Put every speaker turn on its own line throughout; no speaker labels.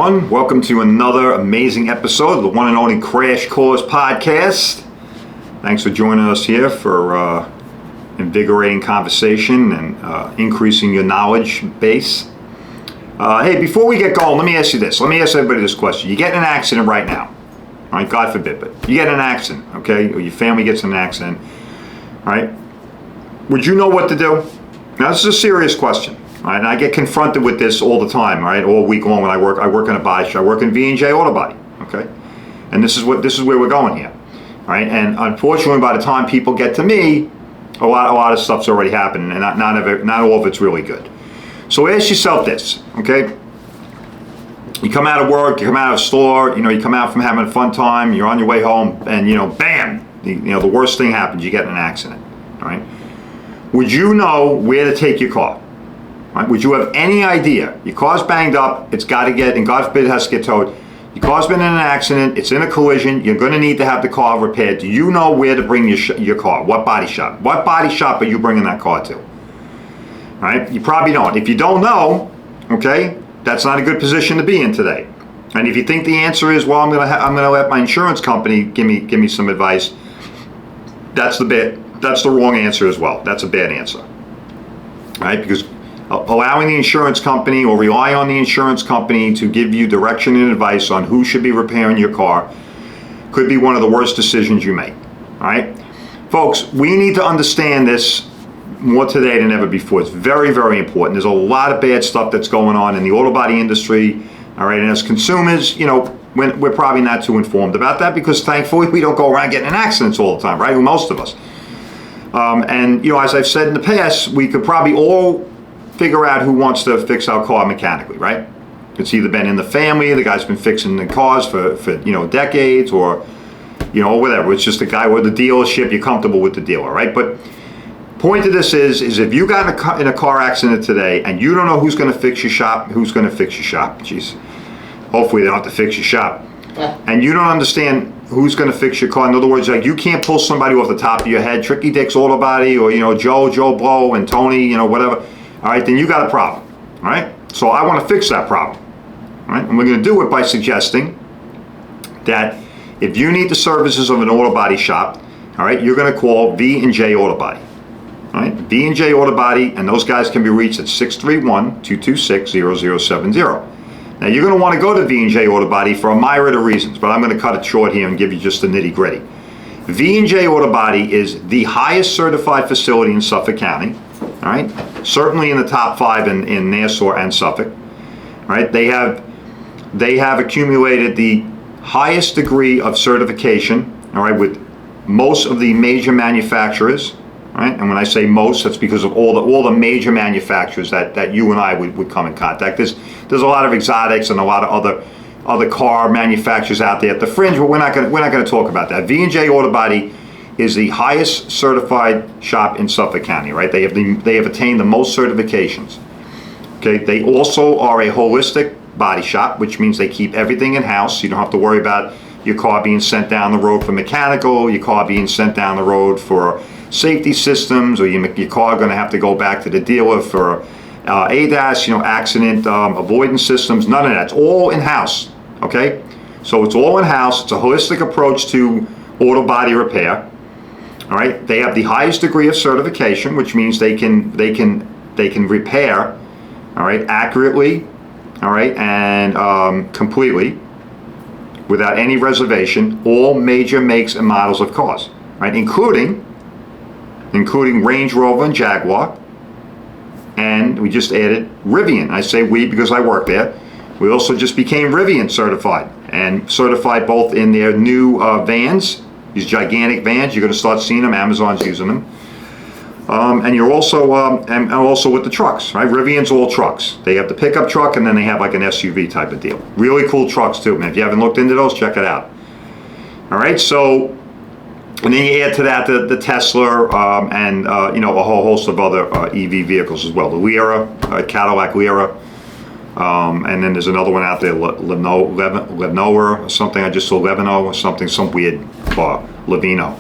everyone. Welcome to another amazing episode of the one and only Crash Course Podcast. Thanks for joining us here for invigorating conversation and increasing your knowledge base. Hey, before we get going, let me ask you this. Let me ask everybody this question. You get in an accident right now. All right, God forbid, but you get in an accident, okay? Or your family gets in an accident, all right? Would you know what to do? Now, this is a serious question. All right, and I get confronted with this all the time, right? All week long when I work in a body shop. I work in V&J Auto Body, okay? And this is where we're going here, all right? And unfortunately, by the time people get to me, a lot of stuff's already happened, and not all of it's really good. So ask yourself this, okay? You come out of work, you come out of a store, you come out from having a fun time, you're on your way home, and bam, the worst thing happens. You get in an accident, all right? Would you know where to take your car? Right? Would you have any idea? Your car's banged up, it's got to get, and God forbid it has to get towed. Your car's been in an accident, it's in a collision, you're going to need to have the car repaired. Do you know where to bring your car? What body shop? What body shop are you bringing that car to? All right? You probably don't. If you don't know, okay, that's not a good position to be in today. And if you think the answer is, well, I'm going to let my insurance company give me some advice, that's the wrong answer as well. That's a bad answer. All right? Because allowing the insurance company or rely on the insurance company to give you direction and advice on who should be repairing your car could be one of the worst decisions you make. All right? Folks, we need to understand this more today than ever before. It's very, very important. There's a lot of bad stuff that's going on in the auto body industry. All right? And as consumers, we're probably not too informed about that because thankfully we don't go around getting in accidents all the time, right? Most of us. And as I've said in the past, we could probably all figure out who wants to fix our car mechanically, right? It's either been in the family, the guy's been fixing the cars for decades, or whatever. It's just a guy with the dealership. You're comfortable with the dealer, right? But point of this is if you got in a car accident today and you don't know who's going to fix your shop, Jeez, hopefully they don't have to fix your shop. And you don't understand who's going to fix your car. In other words, like you can't pull somebody off the top of your head, Tricky Dick's Auto Body, or Joe Blow, and Tony, whatever. All right, then you got a problem. All right, so I want to fix that problem. All right, and we're going to do it by suggesting that if you need the services of an auto body shop, all right, you're going to call V&J Auto Body. All right, V&J Auto Body, and those guys can be reached at 631-226-0070. Now, you're going to want to go to V&J Auto Body for a myriad of reasons, but I'm going to cut it short here and give you just the nitty-gritty. V&J Auto Body is the highest certified facility in Suffolk County, all right? Certainly in the top 5 in Nassau and Suffolk, all right? They have accumulated the highest degree of certification, all right, with most of the major manufacturers, all right? And when I say most, that's because of all the major manufacturers that you and I would come in contact. There's a lot of exotics and a lot of other car manufacturers out there at the fringe, but we're not going to talk about that. V&J Auto Body is the highest certified shop in Suffolk County, right? They have attained the most certifications. Okay, they also are a holistic body shop, which means they keep everything in house. You don't have to worry about your car being sent down the road for mechanical, your car being sent down the road for safety systems, or your car going to have to go back to the dealer for ADAS, accident avoidance systems. None of that. It's all in house. Okay, so it's all in house. It's a holistic approach to auto body repair. All right, they have the highest degree of certification, which means they can repair, all right, accurately, all right, and completely, without any reservation, all major makes and models of cars, right, including Range Rover and Jaguar, and we just added Rivian. I say we because I work there. We also just became Rivian certified, and certified both in their new vans. These gigantic vans, you're going to start seeing them. Amazon's using them, and you're also and also with the trucks, right? Rivian's all trucks. They have the pickup truck, and then they have like an SUV type of deal. Really cool trucks too, man. If you haven't looked into those, check it out. All right, so and then you add to that the Tesla and a whole host of other EV vehicles as well. The Lyra, Cadillac Lyra. And then there's another one out there, Levino or something. I just saw Levino or something, some weird car, Levino.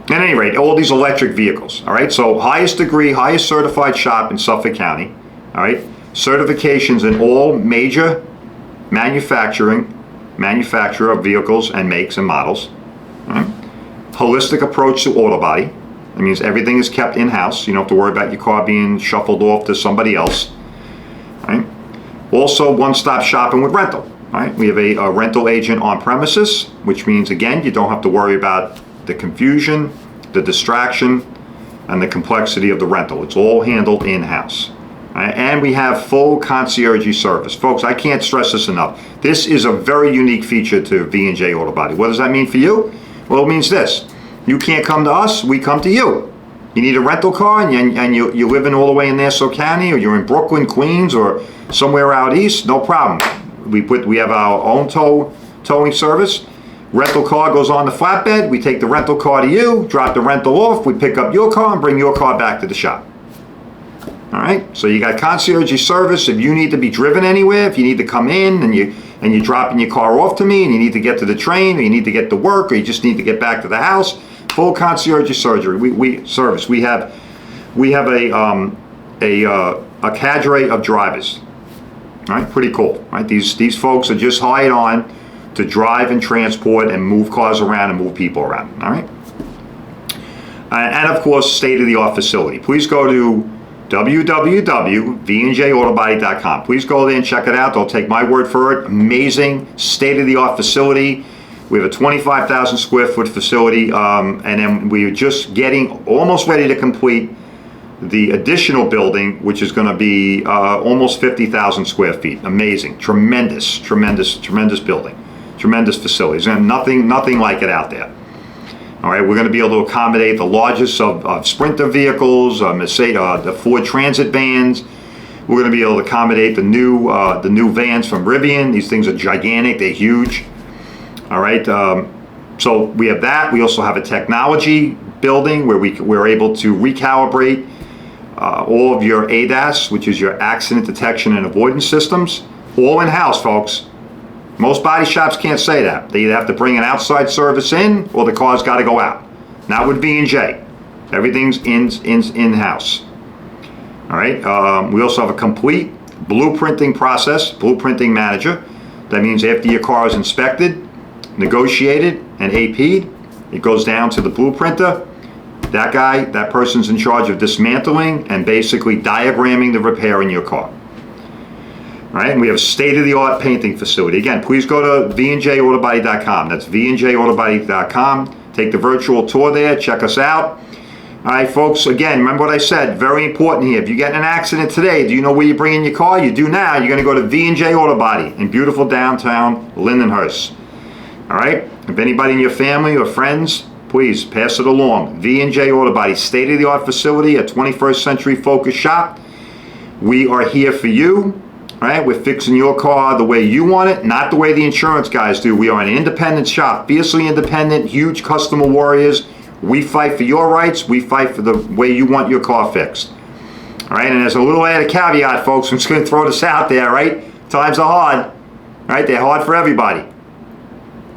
At any rate, all these electric vehicles, all right? So highest degree, highest certified shop in Suffolk County, all right? Certifications in all major manufacturer of vehicles and makes and models. Right? Holistic approach to auto body. That means everything is kept in-house. You don't have to worry about your car being shuffled off to somebody else. Right? Also, one-stop shopping with rental. Right? We have a rental agent on premises, which means, again, you don't have to worry about the confusion, the distraction, and the complexity of the rental. It's all handled in-house. Right? And we have full concierge service. Folks, I can't stress this enough. This is a very unique feature to V&J Auto Body. What does that mean for you? Well, it means this. You can't come to us, we come to you. You need a rental car and you're living all the way in Nassau County, or you're in Brooklyn, Queens, or somewhere out east, no problem. We have our own towing service. Rental car goes on the flatbed. We take the rental car to you, drop the rental off. We pick up your car and bring your car back to the shop. All right. So you got concierge service. If you need to be driven anywhere, if you need to come in and you're dropping your car off to me, and you need to get to the train, or you need to get to work, or you just need to get back to the house, full concierge service. We have a cadre of drivers. All right, pretty cool. Right, these folks are just hired on to drive and transport and move cars around and move people around. All right, and of course, state-of-the-art facility. Please go to www.vnjautobody.com. Please go there and check it out. Don't take my word for it. Amazing state-of-the-art facility. We have a 25,000 square foot facility, and then we're just getting almost ready to complete the additional building, which is going to be almost 50,000 square feet. Amazing, tremendous building, tremendous facilities, and nothing like it out there. All right, we're going to be able to accommodate the largest of Sprinter vehicles, Mercedes, the Ford Transit vans. We're going to be able to accommodate the new vans from Rivian. These things are gigantic, they're huge. All right, so we have that. We also have a technology building where we're able to recalibrate all of your ADAS, which is your accident detection and avoidance systems, all in-house, folks. Most body shops can't say that. They either have to bring an outside service in, or the car's got to go out. Not with V&J. Everything's in-house. All right. We also have a complete blueprinting process, blueprinting manager. That means after your car is inspected, negotiated, and AP'd, it goes down to the blueprinter. That person's in charge of dismantling and basically diagramming the repair in your car. All right, and we have a state-of-the-art painting facility. Again, please go to vnjautobody.com. That's vnjautobody.com. Take the virtual tour there. Check us out. All right, folks, again, remember what I said. Very important here. If you get in an accident today, do you know where you're bringing your car? You do now. You're going to go to V&J Auto Body in beautiful downtown Lindenhurst. All right? If anybody in your family or friends, please pass it along. V&J Auto Body, state-of-the-art facility, a 21st century focused shop. We are here for you. All right? We're fixing your car the way you want it, not the way the insurance guys do. We are an independent shop, fiercely independent, huge customer warriors. We fight for your rights. We fight for the way you want your car fixed. All right? And as a little added caveat, folks, I'm just going to throw this out there, right? Times are hard. All right? They're hard for everybody.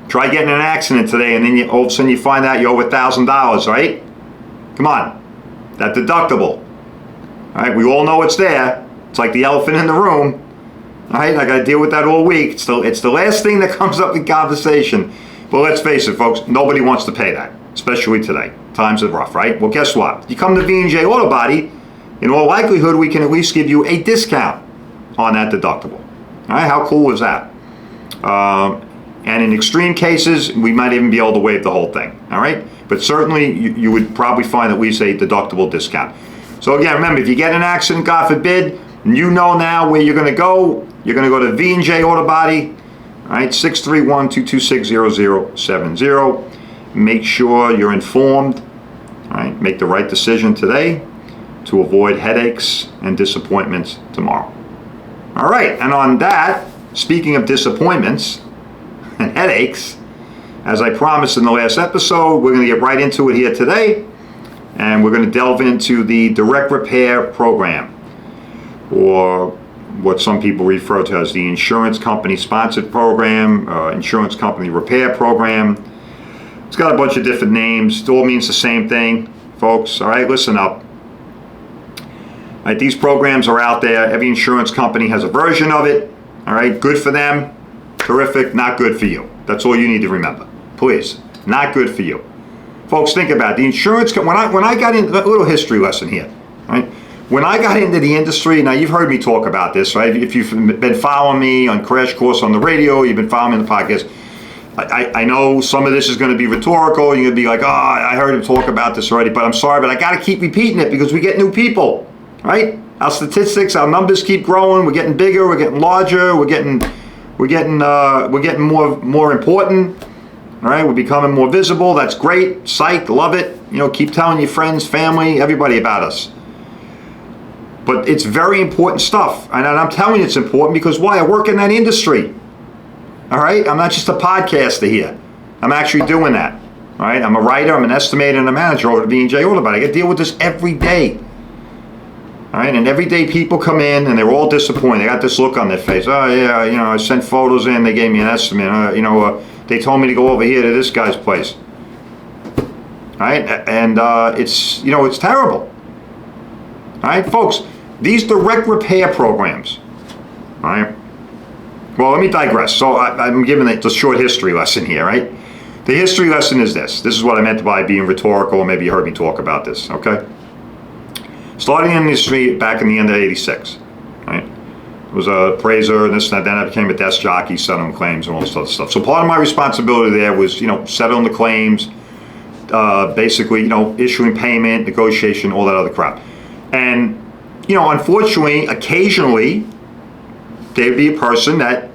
Try getting in an accident today, and then all of a sudden you find out you owe $1,000, right? Come on. That deductible. All right? We all know it's there. It's like the elephant in the room. All right? I got to deal with that all week. It's the last thing that comes up in conversation. But let's face it, folks. Nobody wants to pay that, especially today. Times are rough, right? Well, guess what? You come to V&J Auto Body, in all likelihood, we can at least give you a discount on that deductible. All right? How cool is that? And in extreme cases, we might even be able to waive the whole thing. All right? But certainly, you would probably find at least a deductible discount. So again, remember, if you get in an accident, God forbid, you know now where you're going to go. You're going to go to V&J Auto Body, all right, 631-226-0070. Make sure you're informed, all right, make the right decision today to avoid headaches and disappointments tomorrow. All right, and on that, speaking of disappointments and headaches, as I promised in the last episode, we're going to get right into it here today, and we're going to delve into the direct repair program, or what some people refer to as the insurance company sponsored program, insurance company repair program. It's got a bunch of different names. It all means the same thing, folks. All right, listen up. All right, these programs are out there. Every insurance company has a version of it. All right, good for them. terrific, not good for you. That's all you need to remember. Please, not good for you. Folks, think about it. The insurance, when I got into, a little history lesson here, right? When I got into the industry, now you've heard me talk about this, right? If you've been following me on Crash Course on the radio, you've been following me on the podcast, I know some of this is going to be rhetorical. You're going to be like, oh, I heard him talk about this already, but I'm sorry, but I got to keep repeating it because we get new people, right? Our statistics, our numbers keep growing. We're getting bigger. We're getting larger. We're getting more important. All right, we're becoming more visible. That's great. Psyched, love it. You know, keep telling your friends, family, everybody about us. But it's very important stuff, and I'm telling you it's important because why? I work in that industry. All right, I'm not just a podcaster here. I'm actually doing that. All right, I'm a writer, I'm an estimator, and a manager over at V&J Auto Body. I got to deal with this every day. All right, and every day people come in and they're all disappointed. They got this look on their face. Oh yeah, you know, I sent photos in. They gave me an estimate. They told me to go over here to this guy's place. All right, and it's terrible. All right, folks, these direct repair programs. All right. Well, let me digress. So I'm giving a short history lesson here, right? The history lesson is this. This is what I meant by being rhetorical, and maybe you heard me talk about this, okay? Starting in the industry back in the end of '86, right? I was a appraiser and this and that. Then I became a desk jockey, settling claims and all this other stuff. So part of my responsibility there was, settling the claims, basically, issuing payment, negotiation, all that other crap. And, unfortunately, occasionally, there'd be a person that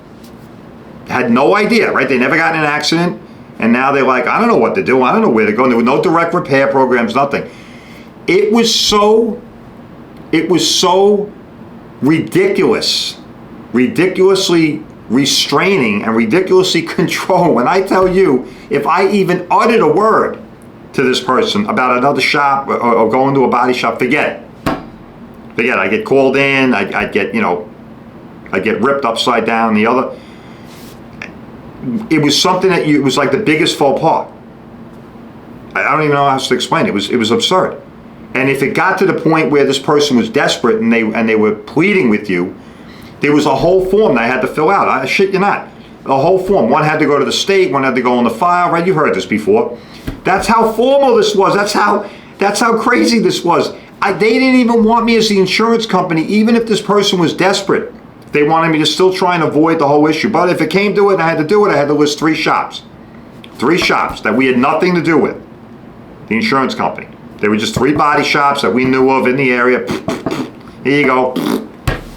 had no idea, right? They never got in an accident, and now they're like, I don't know what to do. I don't know where to go. And there were no direct repair programs, nothing. It was so ridiculously restraining and ridiculously controlling. When I tell you, if I even uttered a word to this person about another shop or going to a body shop, forget it. I get called in, I get ripped upside down. It was something that it was like the biggest faux pas. I don't even know how else to explain it. It was absurd. And if it got to the point where this person was desperate and they were pleading with you, there was a whole form that I had to fill out. I shit you not. A whole form. One had to go to the state, one had to go on the file, right? You've heard this before. That's how formal this was. That's how crazy this was. They didn't even want me as the insurance company, even if this person was desperate. They wanted me to still try and avoid the whole issue. But if it came to it and I had to do it, I had to list 3 shops. 3 shops that we had nothing to do with. The insurance company. They were just 3 body shops that we knew of in the area. Here you go.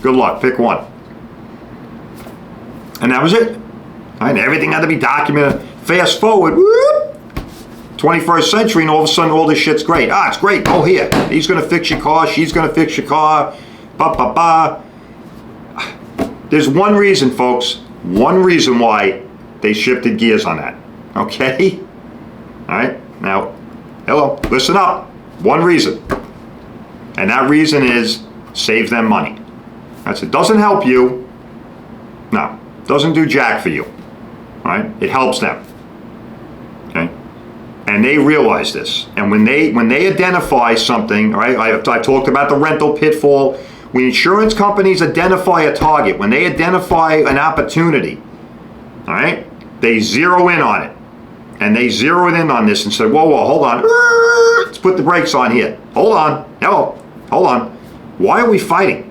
Good luck. Pick one. And that was it. And everything had to be documented. Fast forward, 21st century, and all of a sudden all this shit's great. It's great. Oh, here. He's going to fix your car. She's going to fix your car. There's one reason, folks. One reason why they shifted gears on that. Okay? All right? Now, hello. Listen up. One reason. And that reason is save them money. That's it. Doesn't help you. No. Doesn't do jack for you. All right? It helps them. Okay? And they realize this. And when they identify something, all right? I talked about the rental pitfall. When insurance companies identify a target, when they identify an opportunity, all right? They zero in on it. And they zeroed in on this and said, whoa, hold on. Let's put the brakes on here. Hold on. Hello. Hold on. Why are we fighting?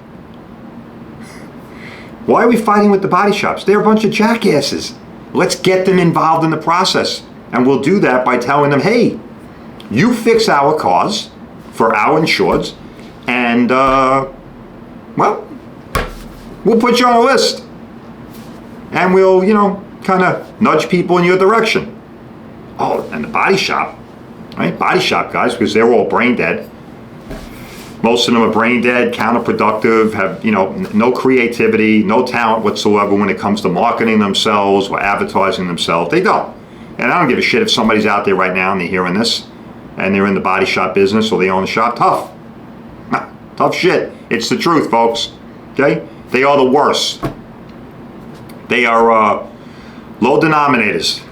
Why are we fighting with the body shops? They're a bunch of jackasses. Let's get them involved in the process. And we'll do that by telling them, hey, you fix our cars for our insureds, and, well, we'll put you on a list. And we'll, kind of nudge people in your direction. Oh, and the body shop, right? Body shop guys, because they're all brain dead. Most of them are brain dead, counterproductive, have, no creativity, no talent whatsoever when it comes to marketing themselves or advertising themselves. They don't. And I don't give a shit if somebody's out there right now and they're hearing this and they're in the body shop business or they own a shop. Tough. Tough shit. It's the truth, folks. Okay? They are the worst. They are low denominators.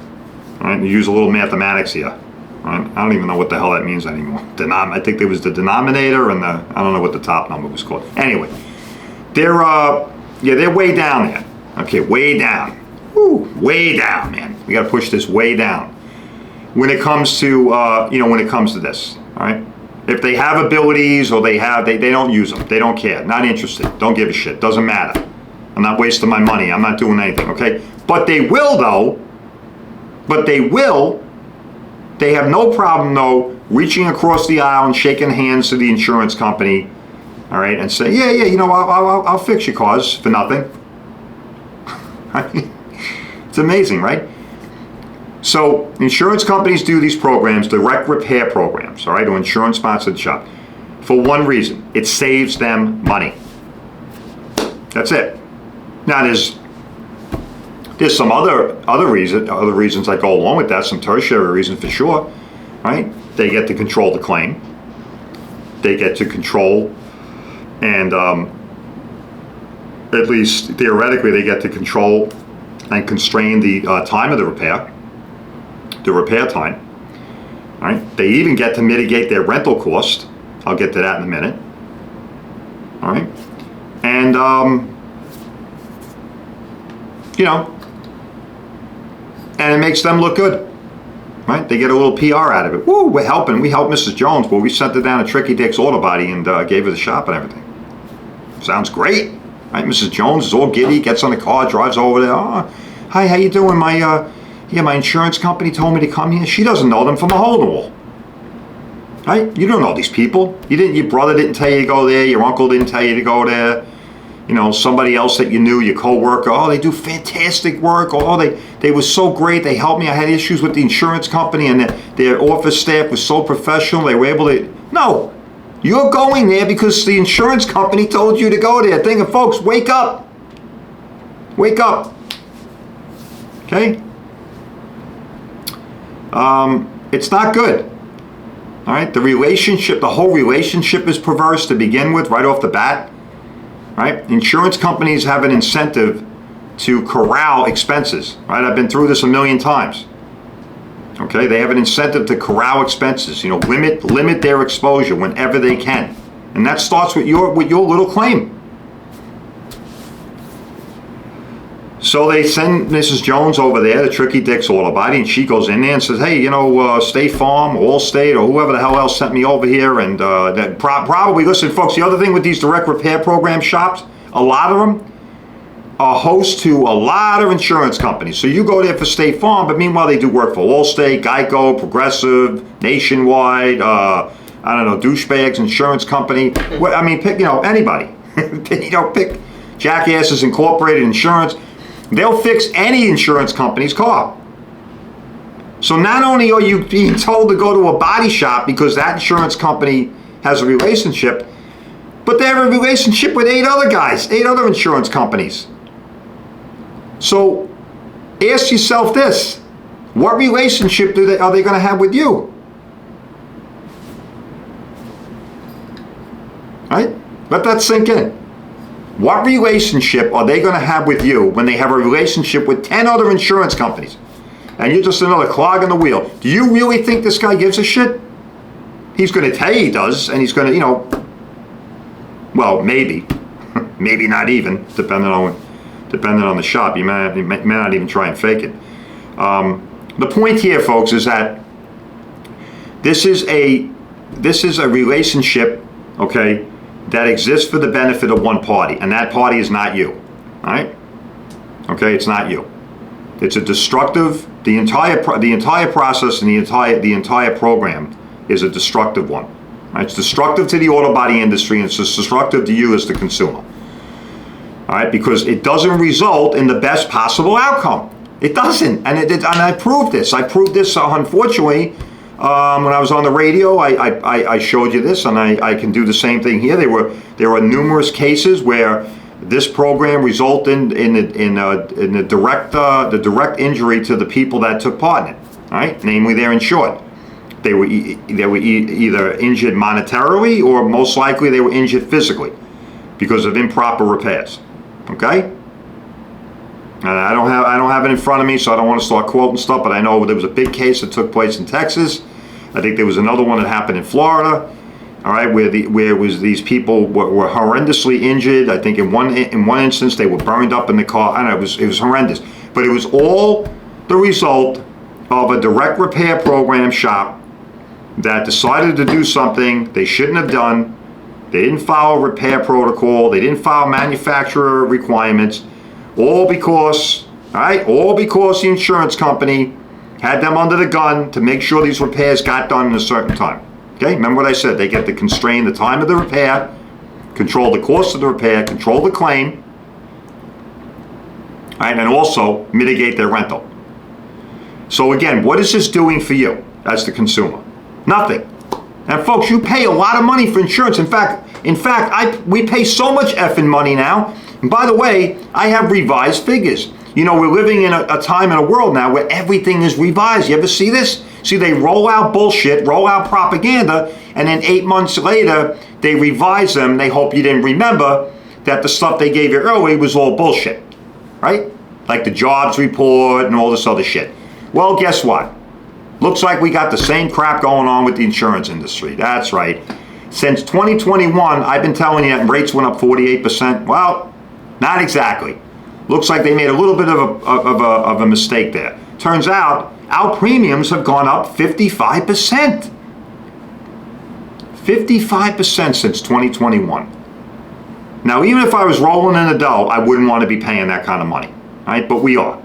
All right? You use a little mathematics here. All right? I don't even know what the hell that means anymore. I think there was the denominator and I don't know what the top number was called. Anyway, they're way down there. Okay, way down. way down, man. We got to push this way down. When it comes to, when it comes to this, all right? If they have abilities or they don't use them. They don't care. Not interested. Don't give a shit. Doesn't matter. I'm not wasting my money. I'm not doing anything, okay? But they will, though. But they will. They have no problem, though, reaching across the aisle and shaking hands to the insurance company, all right, and say, yeah, I'll fix your cars for nothing. I mean, it's amazing, right? So insurance companies do these programs, direct repair programs, all right, or insurance-sponsored shop, for one reason. It saves them money. That's it. Now, there's some other reasons that go along with that, some tertiary reasons for sure, right? They get to control the claim. They get to control and at least theoretically they get to control and constrain the time of the repair time. All right? They even get to mitigate their rental cost. I'll get to that in a minute. All right? And and it makes them look good, right? They get a little PR out of it. Woo, we helped Mrs. Jones. Well, we sent her down to Tricky Dick's Auto Body and gave her the shop and everything. Sounds great, right? Mrs. Jones is all giddy, gets on the car, drives over there. Oh, hi, how you doing? My insurance company told me to come here. She doesn't know them from a hole in the wall, right? You don't know these people. Your brother didn't tell you to go there. Your uncle didn't tell you to go there. Somebody else that you knew, your coworker, oh, they do fantastic work. Oh, they were so great. They helped me. I had issues with the insurance company and their office staff was so professional. They were able to. No, you're going there because the insurance company told you to go there. Folks, wake up. Wake up. Okay? It's not good. All right? The whole relationship is perverse to begin with, right off the bat. Right? Insurance companies have an incentive to corral expenses, right? I've been through this a million times. Okay? They have an incentive to corral expenses, limit their exposure whenever they can. And that starts with your little claim. So they send Mrs. Jones over there to Tricky Dick's Auto Body, and she goes in there and says, hey, State Farm, Allstate, or whoever the hell else sent me over here, and that probably, listen, folks, the other thing with these direct repair program shops, a lot of them are host to a lot of insurance companies. So you go there for State Farm, but meanwhile they do work for Allstate, Geico, Progressive, Nationwide, Douchebags Insurance Company. Pick, anybody. Pick Jackasses Incorporated Insurance. They'll fix any insurance company's car. So not only are you being told to go to a body shop because that insurance company has a relationship, but they have a relationship with 8 other insurance companies. So ask yourself this: what relationship are they going to have with you? Right? Let that sink in. What relationship are they going to have with you when they have a relationship with 10 other insurance companies? And you're just another clog in the wheel. Do you really think this guy gives a shit? He's going to tell you he does, and he's going to, well, maybe. Maybe not even, depending on the shop. You may not even try and fake it. The point here, folks, is that this is a relationship, okay, that exists for the benefit of one party, and that party is not you. All right? Okay, it's not you. It's a destructive. The entire process and the entire program is a destructive one. Right? It's destructive to the auto body industry, and it's destructive to you as the consumer. All right, because it doesn't result in the best possible outcome. It doesn't, and I proved this. Unfortunately. When I was on the radio, I showed you this, and I can do the same thing here. There were numerous cases where this program resulted in the direct injury to the people that took part in it. All right, namely, they're insured. They were either injured monetarily, or most likely they were injured physically because of improper repairs. Okay. And I don't have it in front of me, so I don't want to start quoting stuff, but I know there was a big case that took place in Texas. I think there was another one that happened in Florida, all right, where these people were horrendously injured. I think in one instance they were burned up in the car. I don't know, it was horrendous. But it was all the result of a direct repair program shop that decided to do something they shouldn't have done. They didn't follow repair protocol. They didn't follow manufacturer requirements. All because the insurance company had them under the gun to make sure these repairs got done in a certain time. Okay, remember what I said? They get to constrain the time of the repair, control the cost of the repair, control the claim, and also mitigate their rental. So again, what is this doing for you as the consumer? Nothing. And folks, you pay a lot of money for insurance. In fact, we pay so much effing money now. And by the way, I have revised figures. You know, we're living in a time in a world now where everything is revised. You ever see this? See, they roll out bullshit, roll out propaganda, and then 8 months later, they revise them. They hope you didn't remember that the stuff they gave you early was all bullshit, right? Like the jobs report and all this other shit. Well, guess what? Looks like we got the same crap going on with the insurance industry. That's right. Since 2021, I've been telling you that rates went up 48%. Well, not exactly. Looks like they made a little bit of a mistake there. Turns out our premiums have gone up 55%. 55% since 2021. Now, even if I was rolling in the dough, I wouldn't want to be paying that kind of money, right? But we are.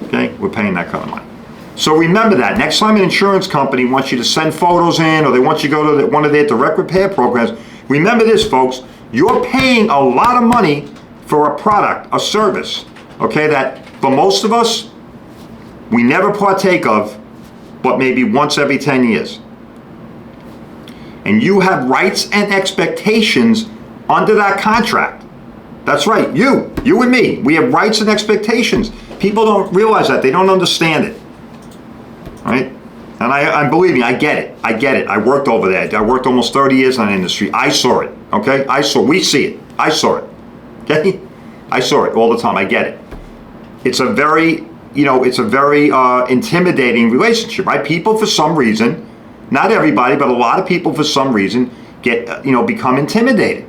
Okay, we're paying that kind of money. So remember that. Next time an insurance company wants you to send photos in, or they want you to go to one of their direct repair programs, remember this, folks. You're paying a lot of money for a product, a service, okay, that for most of us, we never partake of, but maybe once every 10 years. And you have rights and expectations under that contract. That's right, you and me, we have rights and expectations. People don't realize that, they don't understand it, right? And I believe me, I get it. I worked over there. I worked almost 30 years in the industry. I saw it, okay? We see it. I saw it, okay? I saw it all the time. I get it. It's a very intimidating relationship, right? People, for some reason, not everybody, but a lot of people, for some reason, become intimidated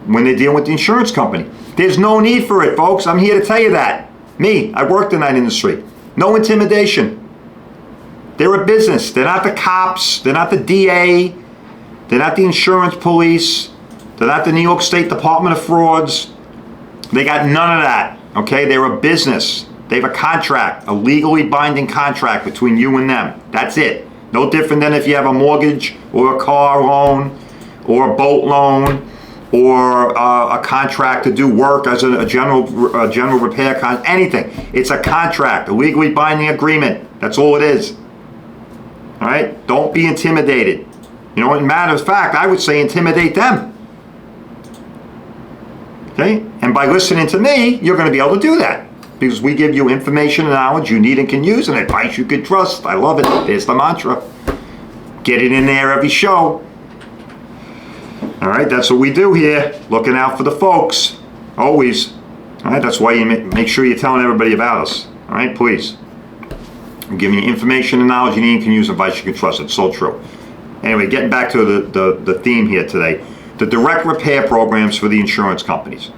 when they deal with the insurance company. There's no need for it, folks. I'm here to tell you that. Me, I worked in that industry. No intimidation. They're a business. They're not the cops. They're not the DA. They're not the insurance police. They're not the New York State Department of Frauds. They got none of that, okay? They're a business. They have a contract, a legally binding contract between you and them. That's it. No different than if you have a mortgage or a car loan or a boat loan or a contract to do work as a general repair contract, anything. It's a contract, a legally binding agreement. That's all it is. All right? Don't be intimidated. You know, in matter of fact, I would say intimidate them. Okay? And by listening to me, you're going to be able to do that. Because we give you information and knowledge you need and can use, and advice you can trust. I love it. There's the mantra. Get it in there every show. All right, that's what we do here. Looking out for the folks. Always. All right, that's why you make sure you're telling everybody about us. All right, please. I'm giving you information and knowledge you need and can use, advice you can trust. It's so true. Anyway, getting back to the theme here today. The direct repair programs for the insurance companies.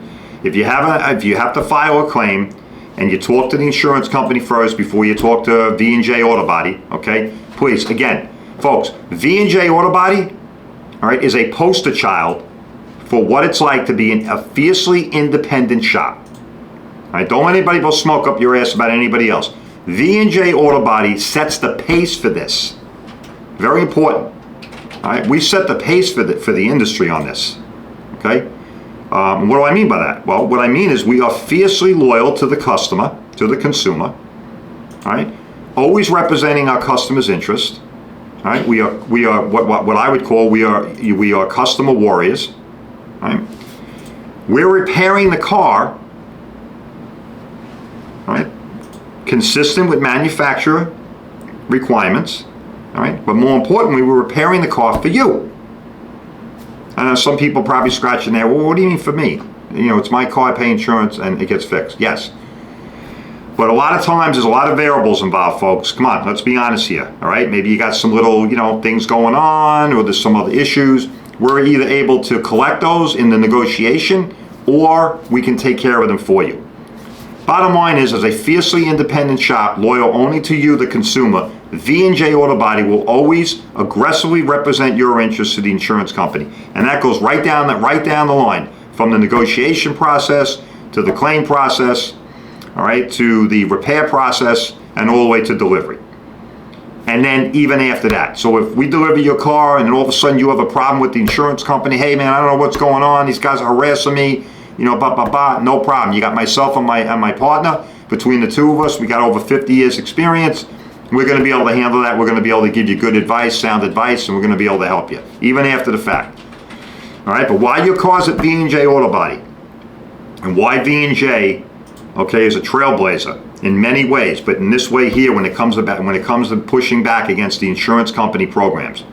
If you have to file a claim, and you talk to the insurance company first before you talk to V&J Auto Body, okay? Please, again, folks, V&J Auto Body, all right, is a poster child for what it's like to be a fiercely independent shop. All right, don't let anybody go smoke up your ass about anybody else. V&J Auto Body sets the pace for this. Very important. All right, we set the pace for the industry on this, okay? What do I mean by that? Well, what I mean is we are fiercely loyal to the customer, to the consumer, all right? Always representing our customer's interest, all right? We are what I would call we are customer warriors, all right? We're repairing the car, all right? Consistent with manufacturer requirements, all right? But more importantly, we're repairing the car for you. I know some people probably scratching there, well, what do you mean for me? You know, it's my car, I pay insurance, and it gets fixed. Yes. But a lot of times, there's a lot of variables involved, folks. Come on, let's be honest here, all right? Maybe you got some little, things going on, or there's some other issues. We're either able to collect those in the negotiation, or we can take care of them for you. Bottom line is, as a fiercely independent shop, loyal only to you, the consumer, V&J Auto Body will always aggressively represent your interests to the insurance company. And that goes right down the line, from the negotiation process to the claim process, all right, to the repair process, and all the way to delivery. And then even after that. So if we deliver your car and then all of a sudden you have a problem with the insurance company, hey man, I don't know what's going on, these guys are harassing me, no problem. You got myself and my partner. Between the two of us, we got over 50 years experience. We're going to be able to handle that. We're going to be able to give you good advice, sound advice, and we're going to be able to help you, even after the fact. All right, but why your car's at V&J Auto Body, and why V&J, okay, is a trailblazer in many ways, but in this way here, when it comes to pushing back against the insurance company programs,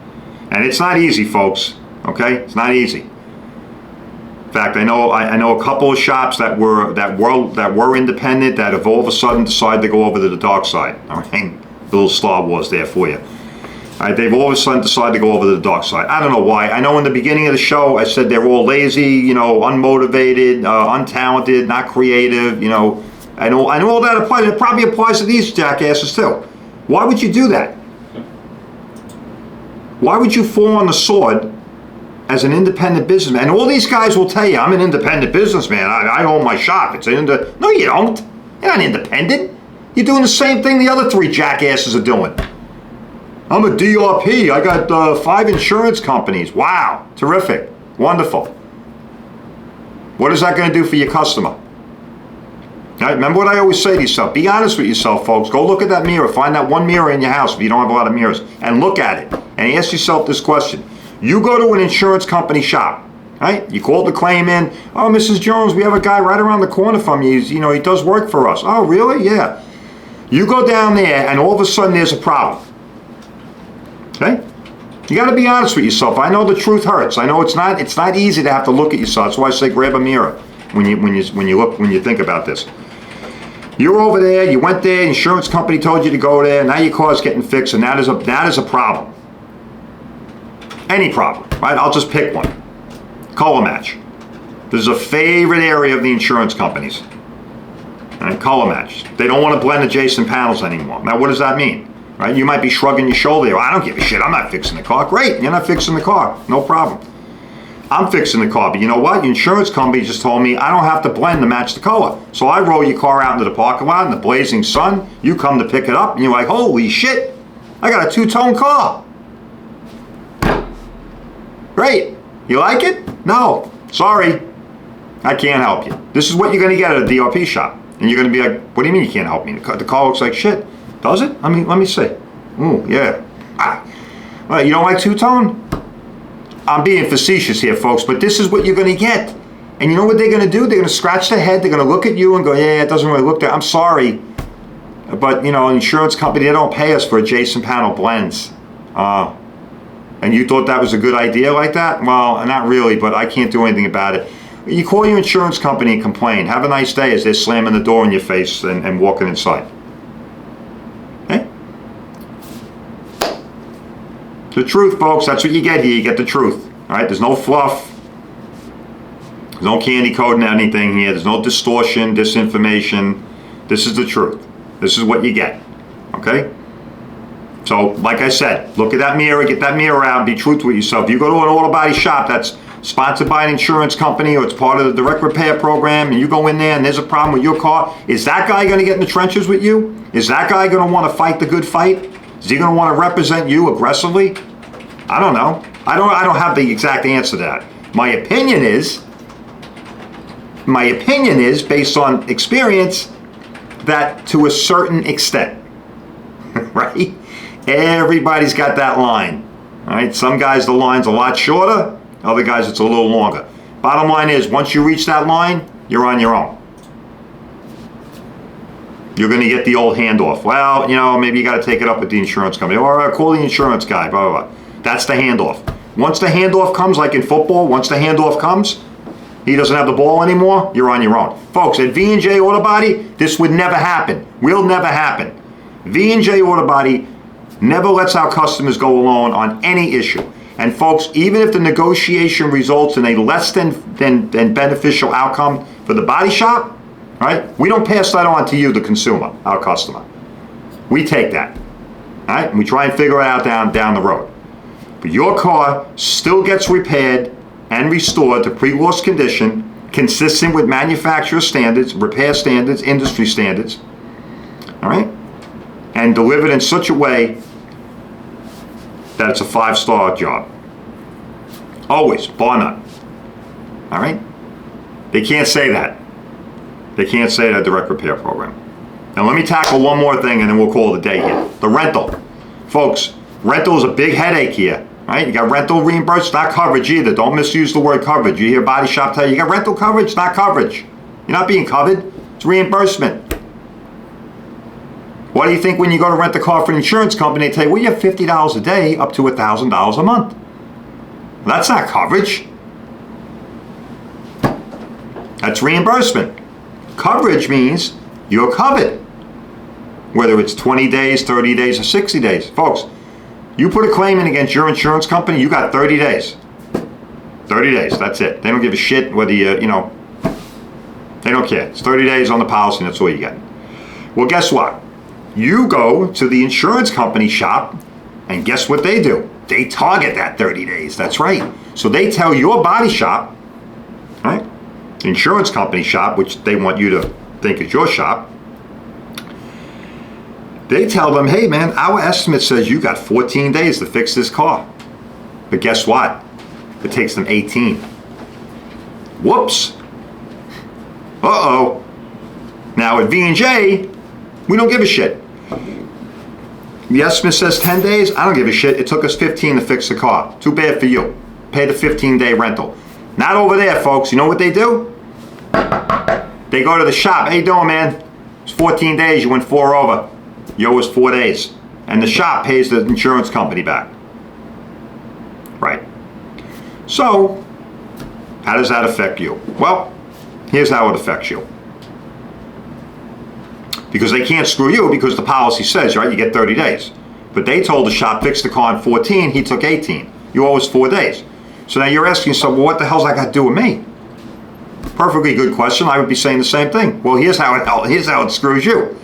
and it's not easy, folks. Okay, it's not easy. In fact, I know a couple of shops that were independent that have all of a sudden decided to go over to the dark side. All right, the little Star Wars there for you. All right, they've all of a sudden decided to go over to the dark side. I don't know why. I know in the beginning of the show I said they're all lazy, unmotivated, untalented, not creative. I know all that applies. It probably applies to these jackasses too. Why would you do that? Why would you fall on the sword as an independent businessman? And all these guys will tell you, I'm an independent businessman. I own my shop. No, you don't. You're not independent. You're doing the same thing the other three jackasses are doing. I'm a DRP. I got 5 insurance companies. Wow. Terrific. Wonderful. What is that going to do for your customer? All right, remember what I always say to yourself. Be honest with yourself, folks. Go look at that mirror. Find that one mirror in your house if you don't have a lot of mirrors. And look at it. And ask yourself this question. You go to an insurance company shop, right? You called the claim in. Oh, Mrs. Jones, we have a guy right around the corner from you. He does work for us. Oh, really? Yeah. You go down there, and all of a sudden there's a problem. Okay? You got to be honest with yourself. I know the truth hurts. I know it's not easy to have to look at yourself. That's why I say grab a mirror when you think about this. You're over there. You went there. The insurance company told you to go there. Now your car's getting fixed, and that is a problem. Any problem, right? I'll just pick one. Color match. This is a favorite area of the insurance companies. Right? Color match. They don't want to blend adjacent panels anymore. Now, what does that mean? Right? You might be shrugging your shoulder. Well, I don't give a shit. I'm not fixing the car. Great. You're not fixing the car. No problem. I'm fixing the car. But you know what? Your insurance company just told me I don't have to blend to match the color. So I roll your car out into the parking lot in the blazing sun. You come to pick it up, and you're like, holy shit. I got a two-tone car. Great. You like it? No. Sorry. I can't help you. This is what you're going to get at a DRP shop. And you're going to be like, what do you mean you can't help me? The car looks like shit. Does it? I mean, let me see. Ooh, yeah. Well, you don't like two-tone? I'm being facetious here, folks, but this is what you're going to get. And you know what they're going to do? They're going to scratch their head. They're going to look at you and go, yeah, it doesn't really look that. I'm sorry. But, insurance company, they don't pay us for adjacent panel blends. And you thought that was a good idea like that? Well, not really, but I can't do anything about it. You call your insurance company and complain. Have a nice day as they're slamming the door in your face and walking inside. Okay? The truth, folks, that's what you get here. You get the truth. All right? There's no fluff. There's no candy coding anything here. There's no distortion, disinformation. This is the truth. This is what you get. Okay? So, like I said, look at that mirror, get that mirror out, and be truthful with yourself. You go to an auto body shop that's sponsored by an insurance company or it's part of the direct repair program, and you go in there and there's a problem with your car, is that guy going to get in the trenches with you? Is that guy going to want to fight the good fight? Is he going to want to represent you aggressively? I don't know. I don't have the exact answer to that. My opinion is, based on experience, that to a certain extent, right? Everybody's got that line. All right, some guys the line's a lot shorter, other guys it's a little longer. Bottom line is, once you reach that line, you're on your own. You're going to get the old handoff. Well, maybe you got to take it up with the insurance company, or call the insurance guy, blah, blah, blah. That's the handoff. Once the handoff comes, like in football, once the handoff comes, he doesn't have the ball anymore, you're on your own. Folks, at V&J Auto Body, this would never happen. Will never happen. V&J Auto Body never lets our customers go alone on any issue. And folks, even if the negotiation results in a less than beneficial outcome for the body shop, right? We don't pass that on to you, the consumer, our customer. We take that, all right? And we try and figure it out down the road. But your car still gets repaired and restored to pre-loss condition, consistent with manufacturer standards, repair standards, industry standards, all right? And delivered in such a way that it's a 5-star job. Always, bar none. All right? They can't say that. They can't say that direct repair program. Now let me tackle one more thing and then we'll call it a day here. The rental. Folks, rental is a big headache here. Right? You got rental reimbursed, not coverage either. Don't misuse the word coverage. You hear body shop tell you got rental coverage, not coverage. You're not being covered. It's reimbursement. What do you think when you go to rent a car for an insurance company? They tell you, well, you have $50 a day up to $1,000 a month. That's not coverage. That's reimbursement. Coverage means you're covered. Whether it's 20 days, 30 days, or 60 days. Folks, you put a claim in against your insurance company, you got 30 days. 30 days, that's it. They don't give a shit whether they don't care. It's 30 days on the policy and that's all you get. Well, guess what? You go to the insurance company shop and guess what they do? They target that 30 days, that's right. So they tell your body shop, right? Insurance company shop, which they want you to think is your shop, they tell them, hey man, our estimate says you got 14 days to fix this car. But guess what? It takes them 18. Whoops. Uh-oh. Now at V&J, we don't give a shit. The estimate says 10 days. I don't give a shit. It took us 15 to fix the car. Too bad for you. Pay the 15-day rental. Not over there, folks. You know what they do? They go to the shop. How you doing, man? It's 14 days. You went 4 over. You owe us 4 days. And the shop pays the insurance company back. Right. So, how does that affect you? Well, here's how it affects you. Because they can't screw you because the policy says, right, you get 30 days. But they told the shop, fix the car in 14, he took 18. You owe us 4 days. So now you're asking yourself, well, what the hell's that got to do with me? Perfectly good question. I would be saying the same thing. Well, here's how it screws you.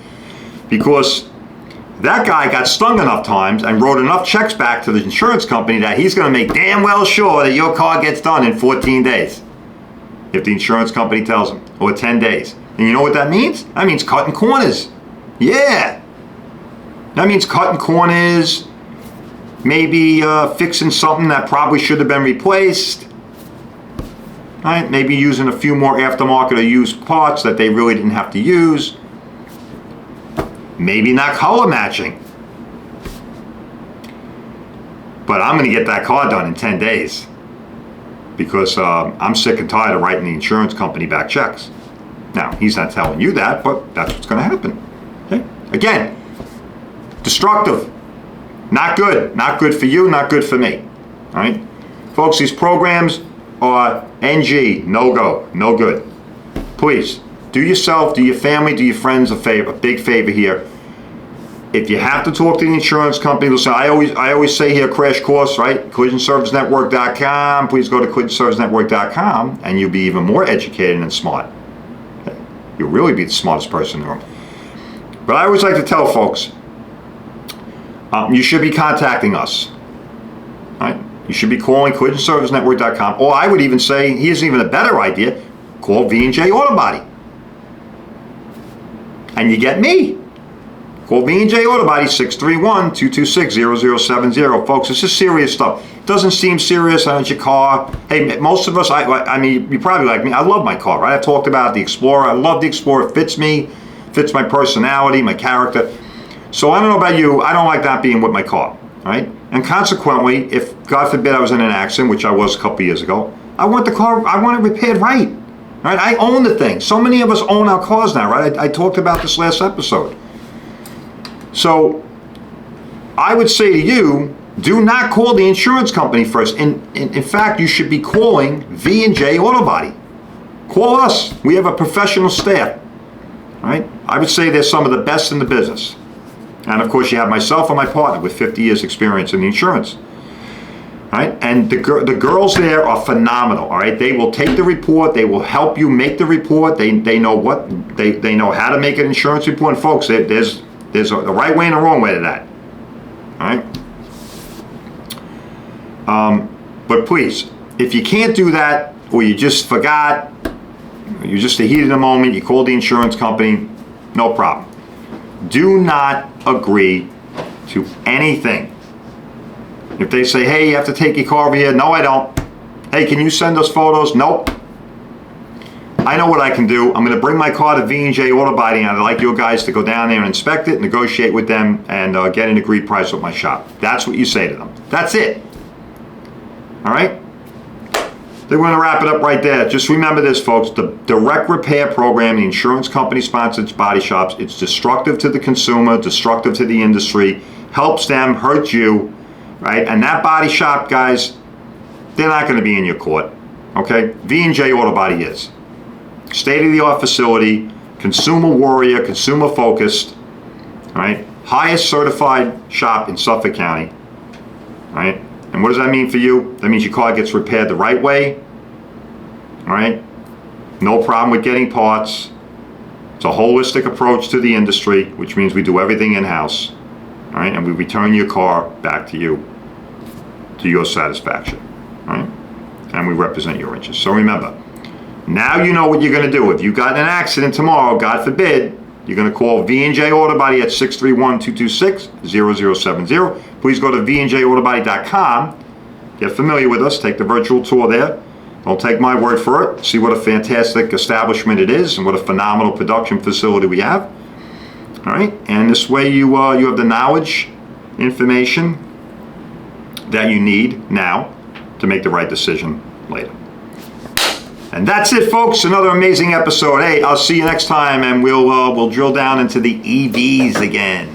Because that guy got stung enough times and wrote enough checks back to the insurance company that he's going to make damn well sure that your car gets done in 14 days. If the insurance company tells him, or 10 days. And you know what that means? That means cutting corners. Yeah. That means cutting corners, maybe fixing something that probably should have been replaced. Right? Maybe using a few more aftermarket or used parts that they really didn't have to use. Maybe not color matching. But I'm going to get that car done in 10 days. Because I'm sick and tired of writing the insurance company back checks. Now, he's not telling you that, but that's what's going to happen. Okay? Again, destructive. Not good. Not good for you, not good for me. All right? Folks, these programs are NG, no go, no good. Please, do yourself, do your family, do your friends a favor, a big favor here. If you have to talk to the insurance company, listen, I always say here, crash course, right? CollisionServiceNetwork.com. Please go to CollisionServiceNetwork.com and you'll be even more educated and smart. You'll really be the smartest person in the room. But I always like to tell folks, you should be contacting us. Right? You should be calling CollisionServiceNetwork.com. Or I would even say, here's even a better idea, call V&J Auto Body. And you get me. Call V&J Auto Body, 631-226-0070. Folks, this is serious stuff. It doesn't seem serious on your car. Hey, most of us, I mean, you're probably like me. I love my car, right? I've talked about the Explorer. I love the Explorer. It fits me, fits my personality, my character. So I don't know about you. I don't like not being with my car, right? And consequently, if, God forbid, I was in an accident, which I was a couple years ago, I want the car, I want it repaired right. Right? I own the thing. So many of us own our cars now, right? I talked about this last episode. So I would say to you, do not call the insurance company first. In fact, you should be calling V&J Auto Body. Call us. We have a professional staff. Right? I would say they're some of the best in the business. And of course, you have myself and my partner with 50 years experience in the insurance. All right, and the girls there are phenomenal. All right, they will take the report. They will help you make the report. They know what they know how to make an insurance report. And folks, there's a right way and a wrong way to that. All right. But please, if you can't do that, or you just forgot, or you're just a heat of the moment, you called the insurance company, no problem. Do not agree to anything. If they say, hey, you have to take your car over here, no, I don't. Hey, can you send us photos? Nope. I know what I can do. I'm going to bring my car to V&J Auto Body, and I'd like you guys to go down there and inspect it, negotiate with them, and get an agreed price with my shop. That's what you say to them. That's it. All right? They're going to wrap it up right there. Just remember this, folks. The direct repair program, the insurance company sponsored body shops, it's destructive to the consumer, destructive to the industry, helps them, hurts you. Right? And that body shop, guys, they're not going to be in your court. Okay? V&J Auto Body is. State-of-the-art facility, consumer warrior, consumer focused. All right? Highest certified shop in Suffolk County. All right? And what does that mean for you? That means your car gets repaired the right way. All right? No problem with getting parts. It's a holistic approach to the industry, which means we do everything in-house. All right? And we return your car back to you, to your satisfaction. All right? And we represent your interests. So remember, now you know what you're going to do. If you got in an accident tomorrow, God forbid, you're going to call V&J Auto Body at 631-226-0070. Please go to VandJAutobody.com. Get familiar with us. Take the virtual tour there. Don't take my word for it. See what a fantastic establishment it is and what a phenomenal production facility we have. All right? And this way you have the knowledge, information that you need now to make the right decision later. And that's it, folks. Another amazing episode. Hey, I'll see you next time, and we'll drill down into the EVs again.